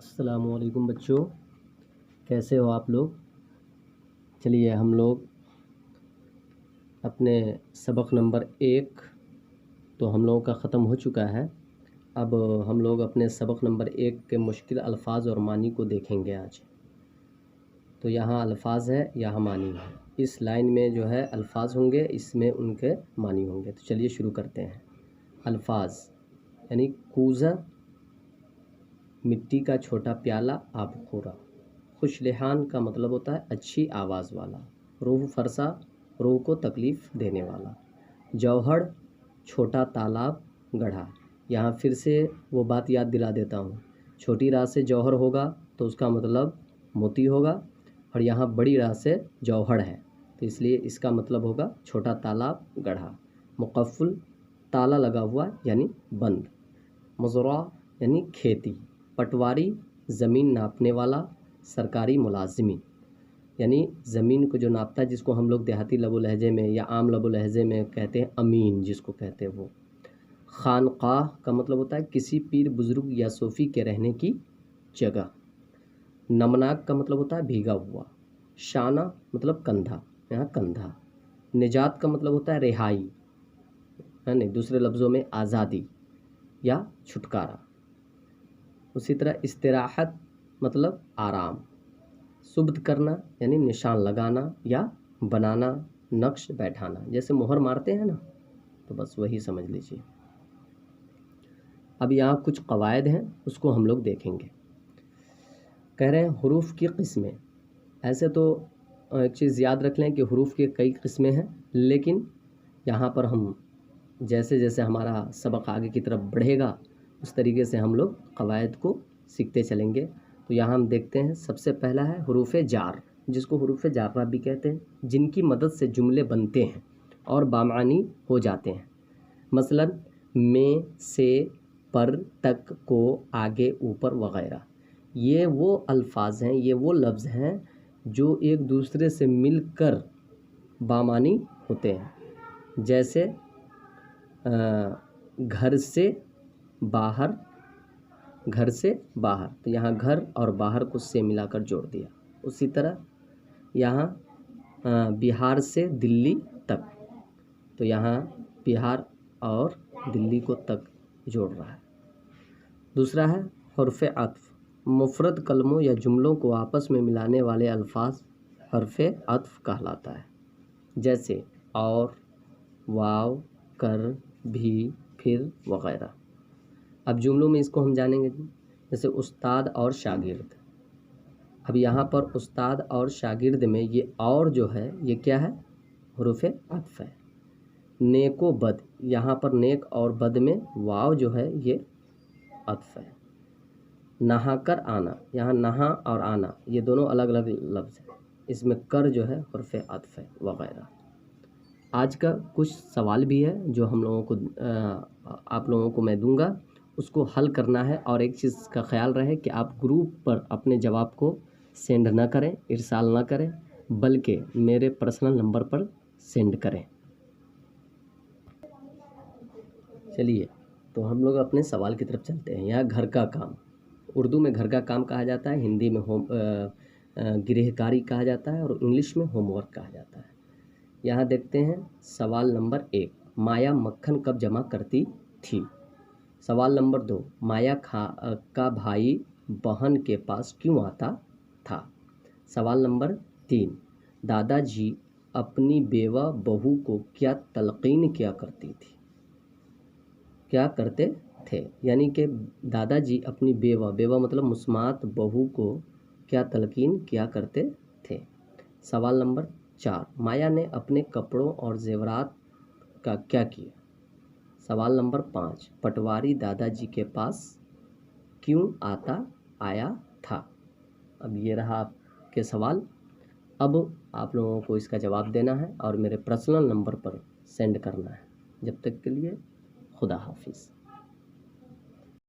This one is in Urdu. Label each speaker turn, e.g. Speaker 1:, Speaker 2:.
Speaker 1: السلام علیکم بچوں، کیسے ہو آپ لوگ؟ چلیے ہم لوگ اپنے سبق نمبر 1 تو ہم لوگوں کا ختم ہو چکا ہے۔ اب ہم لوگ اپنے سبق نمبر 1 کے مشکل الفاظ اور معنی کو دیکھیں گے آج۔ تو یہاں الفاظ ہے، یہاں معنی ہے۔ اس لائن میں جو ہے الفاظ ہوں گے، اس میں ان کے معنی ہوں گے۔ تو چلیے شروع کرتے ہیں۔ الفاظ یعنی کوزہ، مٹی کا چھوٹا پیالہ، آب خورا۔ خوش لحان کا مطلب ہوتا ہے اچھی آواز والا۔ روح فرسا، روح کو تکلیف دینے والا۔ جوہر، چھوٹا تالاب گڑھا۔ یہاں پھر سے وہ بات یاد دلا دیتا ہوں، چھوٹی راہ سے جوہر ہوگا تو اس کا مطلب موتی ہوگا، اور یہاں بڑی راہ سے جوہر ہے تو اس لیے اس کا مطلب ہوگا چھوٹا تالاب گڑھا۔ مقفل، تالا لگا ہوا یعنی بند۔ مزرع یعنی کھیتی۔ پٹواری، زمین ناپنے والا، سرکاری ملازمی یعنی زمین کو جو ناپتا ہے، جس کو ہم لوگ دیہاتی لب و لہجے میں یا عام لب و لہجے میں کہتے ہیں امین، جس کو کہتے ہیں وہ۔ خانقاہ کا مطلب ہوتا ہے کسی پیر بزرگ یا صوفی کے رہنے کی جگہ۔ نمناک کا مطلب ہوتا ہے بھیگا ہوا۔ شانہ مطلب کندھا، یہاں کندھا۔ نجات کا مطلب ہوتا ہے رہائی، یعنی دوسرے لفظوں میں آزادی یا چھٹکارا۔ اسی طرح استراحت مطلب آرام۔ ثبت کرنا یعنی نشان لگانا یا بنانا، نقش بیٹھانا، جیسے مہر مارتے ہیں نا، تو بس وہی سمجھ لیجیے۔ اب یہاں کچھ قواعد ہیں، اس کو ہم لوگ دیکھیں گے۔ کہہ رہے ہیں حروف کی قسمیں۔ ایسے تو ایک چیز یاد رکھ لیں کہ حروف کی کئی قسمیں ہیں، لیکن یہاں پر ہم جیسے جیسے ہمارا سبق آگے کی طرف بڑھے گا اس طریقے سے ہم لوگ قواعد کو سیکھتے چلیں گے۔ تو یہاں ہم دیکھتے ہیں سب سے پہلا ہے حروف جار، جس کو حروف جارہ بھی کہتے ہیں، جن کی مدد سے جملے بنتے ہیں اور بامعنی ہو جاتے ہیں۔ مثلا میں، سے، پر، تک، کو، آگے، اوپر وغیرہ۔ یہ وہ الفاظ ہیں، یہ وہ لفظ ہیں جو ایک دوسرے سے مل کر بامعنی ہوتے ہیں، جیسے گھر سے باہر، گھر سے باہر، تو یہاں گھر اور باہر کو سے ملا کر جوڑ دیا۔ اسی طرح یہاں بہار سے دلی تک، تو یہاں بہار اور دلی کو تک جوڑ رہا ہے۔ دوسرا ہے حرف عطف، مفرد کلموں یا جملوں کو آپس میں ملانے والے الفاظ حرف عطف کہلاتا ہے، جیسے اور، واو، کر، بھی، پھر وغیرہ۔ اب جملوں میں اس کو ہم جانیں گے، جیسے استاد اور شاگرد۔ اب یہاں پر استاد اور شاگرد میں یہ اور جو ہے یہ کیا ہے؟ حروف عطف ہے۔ نیک و بد، یہاں پر نیک اور بد میں واو جو ہے یہ عطف ہے۔ نہا کر آنا، یہاں نہا اور آنا یہ دونوں الگ الگ لفظ ہیں، اس میں کر جو ہے حرف عطف ہے وغیرہ۔ آج کا کچھ سوال بھی ہے جو ہم لوگوں کو آپ لوگوں کو میں دوں گا، اس کو حل کرنا ہے، اور ایک چیز کا خیال رہے کہ آپ گروپ پر اپنے جواب کو سینڈ نہ کریں، ارسال نہ کریں، بلکہ میرے پرسنل نمبر پر سینڈ کریں۔ چلیے تو ہم لوگ اپنے سوال کی طرف چلتے ہیں۔ یہاں گھر کا کام، اردو میں گھر کا کام کہا جاتا ہے، ہندی میں گرہ کاری کہا جاتا ہے، اور انگلش میں ہوم ورک کہا جاتا ہے۔ یہاں دیکھتے ہیں سوال نمبر 1، مایا مکھن کب جمع کرتی تھی؟ سوال نمبر 2، مایا کا بھائی بہن کے پاس کیوں آتا تھا؟ سوال نمبر 3، دادا جی اپنی بیوہ بہو کو کیا تلقین کیا کرتی تھی؟ کیا کرتے تھے، یعنی کہ دادا جی اپنی بیوہ مطلب مسمات بہو کو کیا تلقین کیا کرتے تھے؟ سوال نمبر 4، مایا نے اپنے کپڑوں اور زیورات کا کیا کیا؟ سوال نمبر 5، پٹواری دادا جی کے پاس کیوں آیا تھا؟ اب یہ رہا آپ کے سوال۔ اب آپ لوگوں کو اس کا جواب دینا ہے اور میرے پرسنل نمبر پر سینڈ کرنا ہے۔ جب تک کے لیے خدا حافظ۔